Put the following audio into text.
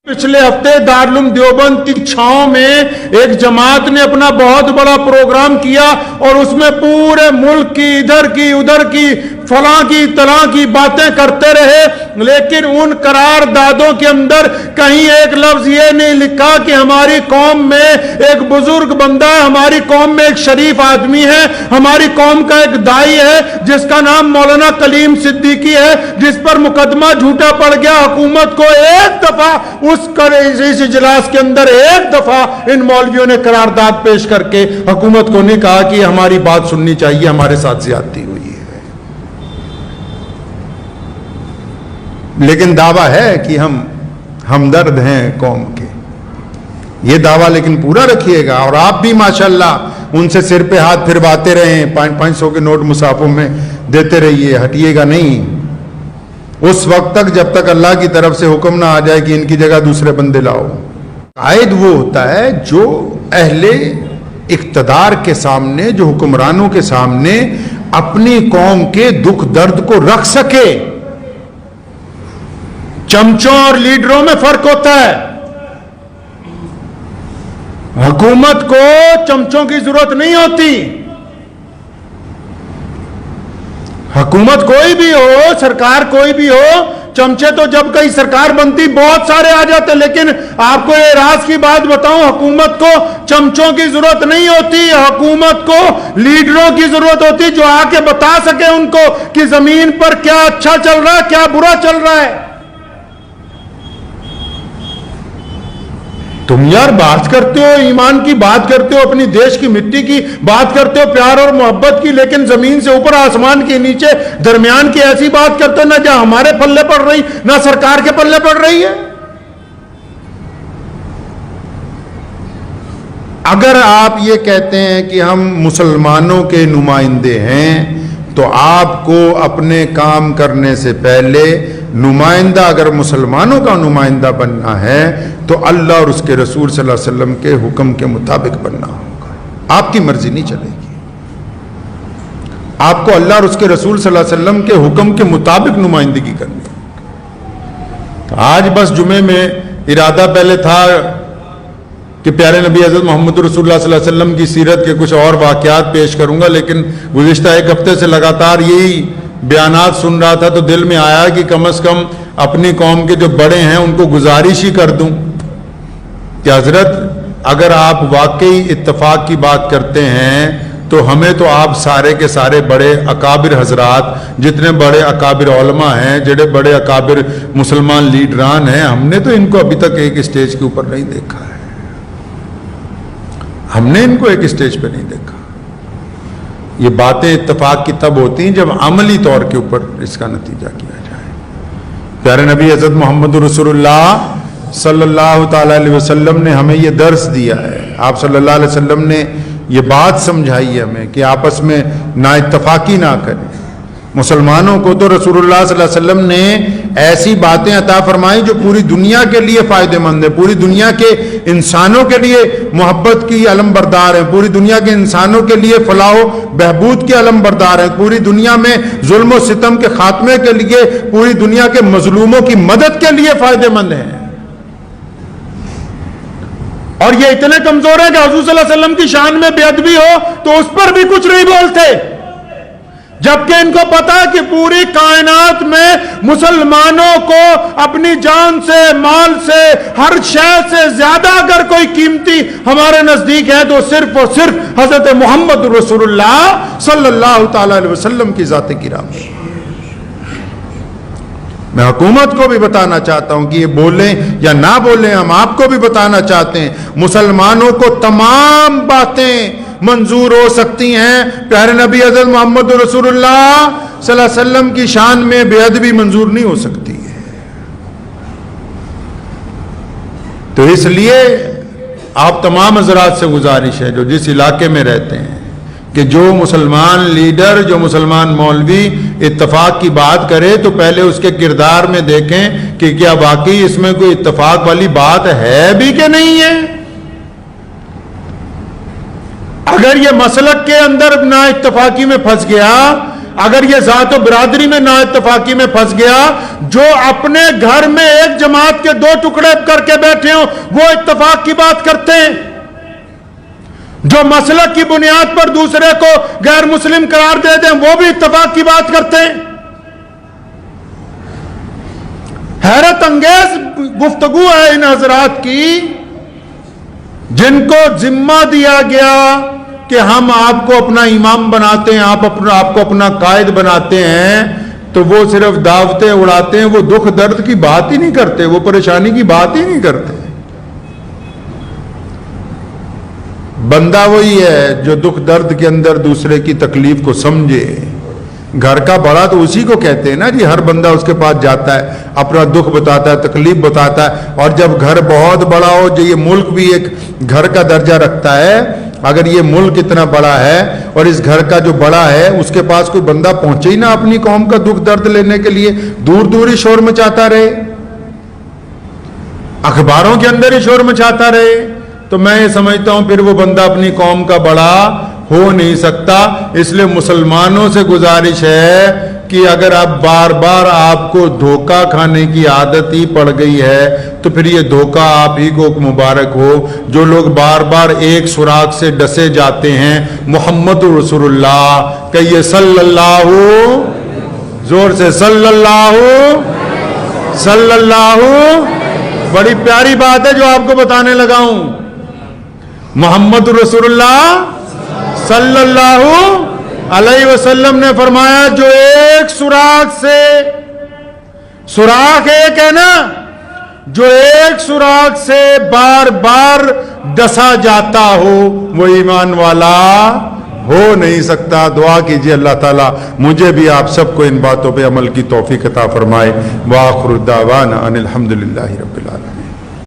पिछले हफ्ते दारुल देवबंद की छांव में एक जमात ने अपना बहुत बड़ा प्रोग्राम किया और उसमें पूरे मुल्क की इधर की उधर की फलां की तलां की बातें करते रहे, लेकिन उन करारदादों के अंदर कहीं एक लफ्ज ये नहीं लिखा कि हमारी कौम में एक बुजुर्ग बंदा है, हमारी कौम में एक शरीफ आदमी है, हमारी कौम का एक दाई है जिसका नाम मौलाना कलीम सिद्दीकी है, जिस पर मुकदमा झूठा पड़ गया। हुकूमत को एक दफा इस इजलास के अंदर एक दफा इन मौलवियों ने करारदाद पेश करके हुकूमत को नहीं कहा कि हमारी बात सुननी चाहिए, हमारे साथ ज्यादती हुई है। लेकिन दावा है कि हम हमदर्द हैं कौम के, ये दावा लेकिन पूरा रखिएगा। और आप भी माशाल्लाह उनसे सिर पे हाथ फिरवाते रहें, 500 के नोट मुसाफों में देते रहिए, हटिएगा नहीं उस वक्त तक जब तक अल्लाह की तरफ से हुक्म ना आ जाए कि इनकी जगह दूसरे बंदे लाओ। कायद वो होता है जो अहले इक्तदार के सामने, जो हुक्मरानों के सामने अपनी कौम के दुख दर्द को रख सके। चमचों और लीडरों में फर्क होता है। हुकूमत को चमचों की जरूरत नहीं होती। हुकूमत कोई भी हो, सरकार कोई भी हो, चमचे तो जब कई सरकार बनती बहुत सारे आ जाते, लेकिन आपको ये राज की बात बताऊं, हुकूमत को चमचों की जरूरत नहीं होती। हुकूमत को लीडरों की जरूरत होती जो आके बता सके उनको कि जमीन पर क्या अच्छा चल रहा है, क्या बुरा चल रहा है। तुम यार बात करते हो, ईमान की बात करते हो, अपनी देश की मिट्टी की बात करते हो, प्यार और मोहब्बत की, लेकिन जमीन से ऊपर आसमान के नीचे दरमियान की ऐसी बात करते हो ना जहां हमारे पल्ले पड़ रही, ना सरकार के पल्ले पड़ रही है। अगर आप ये कहते हैं कि हम मुसलमानों के नुमाइंदे हैं, तो आपको अपने काम करने से पहले नुमाइंदा, अगर मुसलमानों का नुमाइंदा बनना है तो अल्लाह और उसके रसूल सल्लल्लाहु अलैहि वसल्लम के हुक्म के मुताबिक बनना होगा। आपकी मर्जी नहीं चलेगी। आपको अल्लाह और उसके रसूल सल्लल्लाहु अलैहि वसल्लम के हुक्म के मुताबिक नुमाइंदगी करनी है। तो आज बस जुमे में इरादा पहले था कि प्यारे नबी हज़रत मोहम्मद रसूलुल्लाह सल्लल्लाहु अलैहि वसल्लम की सीरत के कुछ और वाक़यात पेश करूंगा, लेकिन गुज़िश्ता एक हफ्ते से लगातार यही बयानात सुन रहा था तो दिल में आया कि कम से कम अपनी कौम के जो बड़े हैं उनको गुजारिश ही कर दूं कि हजरत अगर आप वाकई इत्तफाक की बात करते हैं तो हमें तो आप सारे के सारे बड़े अकाबिर हजरात, जितने बड़े अकाबिर उलमा हैं, जितने बड़े अकाबिर मुसलमान लीडरान हैं, हमने तो इनको अभी तक एक स्टेज के ऊपर नहीं देखा है। हमने इनको एक स्टेज पे नहीं देखा। ये बातें इत्तफाक की तब होती हैं जब अमली तौर के ऊपर इसका नतीजा किया जाए। प्यारे नबी हज़रत मोहम्मद रसूलुल्लाह सल्लल्लाहु ताला अलैहि वसल्लम ने हमें ये दर्स दिया है। आप सल्लल्लाहु अलैहि वसल्लम ने ये बात समझाई है हमें कि आपस में ना इत्तफाकी ना करें। मुसलमानों को तो रसूलुल्लाह सल्लल्लाहु अलैहि वसल्लम ने ऐसी बातें अता फरमाई जो पूरी दुनिया के लिए फायदेमंद है, पूरी दुनिया के इंसानों के लिए मोहब्बत की अलम बरदार है, पूरी दुनिया के इंसानों के लिए फलाह बहबूद के अलम बरदार है, पूरी दुनिया में जुल्म और सितम के खात्मे के लिए, पूरी दुनिया के मजलूमों की मदद के लिए फायदेमंद है। और ये इतने कमजोर है कि हुजूर सल्लल्लाहु अलैहि वसल्लम की शान में बेअदबी हो तो उस पर भी कुछ नहीं बोलते, जबकि इनको पता है कि पूरी कायनात में मुसलमानों को अपनी जान से, माल से, हर शय से ज्यादा अगर कोई कीमती हमारे नजदीक है तो सिर्फ और सिर्फ हजरत मोहम्मद रसूलुल्लाह सल्लल्लाहु ताला अलैहि वसल्लम की जात किराम है। मैं हुकूमत को भी बताना चाहता हूं कि ये बोलें या ना बोलें, हम आपको भी बताना चाहते हैं, मुसलमानों को तमाम बातें मंजूर हो सकती हैं, प्यारे नबी हज़रत मोहम्मद रसूलुल्लाह सल्लल्लाहु अलैहि वसल्लम की शान में बेअदबी मंजूर नहीं हो सकती है। तो इसलिए आप तमाम हज़रात से गुजारिश है जो जिस इलाके में रहते हैं कि जो मुसलमान लीडर, जो मुसलमान मौलवी इत्तफाक की बात करे तो पहले उसके किरदार में देखें कि क्या वाकई इसमें कोई इत्तफाक वाली बात है भी कि नहीं है। अगर ये मसलक के अंदर ना इत्तफाकी में फंस गया اگر یہ ذات و برادری میں نا اتفاقی میں پھنس گیا، جو اپنے گھر میں ایک جماعت کے 2 ٹکڑے کر کے بیٹھے ہوں وہ اتفاق کی بات کرتے ہیں، جو مسلک کی بنیاد پر دوسرے کو غیر مسلم قرار دے دیں وہ بھی اتفاق کی بات کرتے ہیں۔ حیرت انگیز گفتگو ہے ان حضرات کی، جن کو ذمہ دیا گیا کہ ہم آپ کو اپنا امام بناتے ہیں، آپ کو اپنا قائد بناتے ہیں، تو وہ صرف دعوتیں اڑاتے ہیں، وہ دکھ درد کی بات ہی نہیں کرتے، وہ پریشانی کی بات ہی نہیں کرتے۔ بندہ وہی ہے جو دکھ درد کے اندر دوسرے کی تکلیف کو سمجھے۔ گھر کا بڑا تو اسی کو کہتے ہیں نا جی، ہر بندہ اس کے پاس جاتا ہے، اپنا دکھ بتاتا ہے، تکلیف بتاتا ہے، اور جب گھر بہت بڑا ہو، جو یہ ملک بھی ایک گھر کا درجہ رکھتا ہے، اگر یہ ملک اتنا بڑا ہے اور اس گھر کا جو بڑا ہے اس کے پاس کوئی بندہ پہنچے ہی نہ اپنی قوم کا دکھ درد لینے کے لیے، دور دور ہی شور مچاتا رہے، اخباروں کے اندر ہی شور مچاتا رہے، تو میں یہ سمجھتا ہوں پھر وہ بندہ اپنی قوم کا بڑا ہو نہیں سکتا۔ اس لیے مسلمانوں سے گزارش ہے کہ اگر اب بار بار آپ کو دھوکہ کھانے کی عادت ہی پڑ گئی ہے تو پھر یہ دھوکہ آپ ہی کو مبارک ہو۔ جو لوگ بار بار ایک سراغ سے ڈسے جاتے ہیں، محمد رسول اللہ کہیے صلی اللہ، زور سے صلی اللہ، بڑی پیاری بات ہے جو آپ کو بتانے لگا ہوں۔ محمد رسول اللہ صلی اللہ علیہ وسلم نے فرمایا جو ایک سوراخ سے، سوراخ ایک ہے نا، جو ایک سوراخ سے بار بار ڈسا جاتا ہو وہ ایمان والا ہو نہیں سکتا۔ دعا کیجئے اللہ تعالیٰ مجھے بھی آپ سب کو ان باتوں پہ عمل کی توفیق عطا فرمائے۔ وآخر دعوانا ان الحمدللہ رب العالمین۔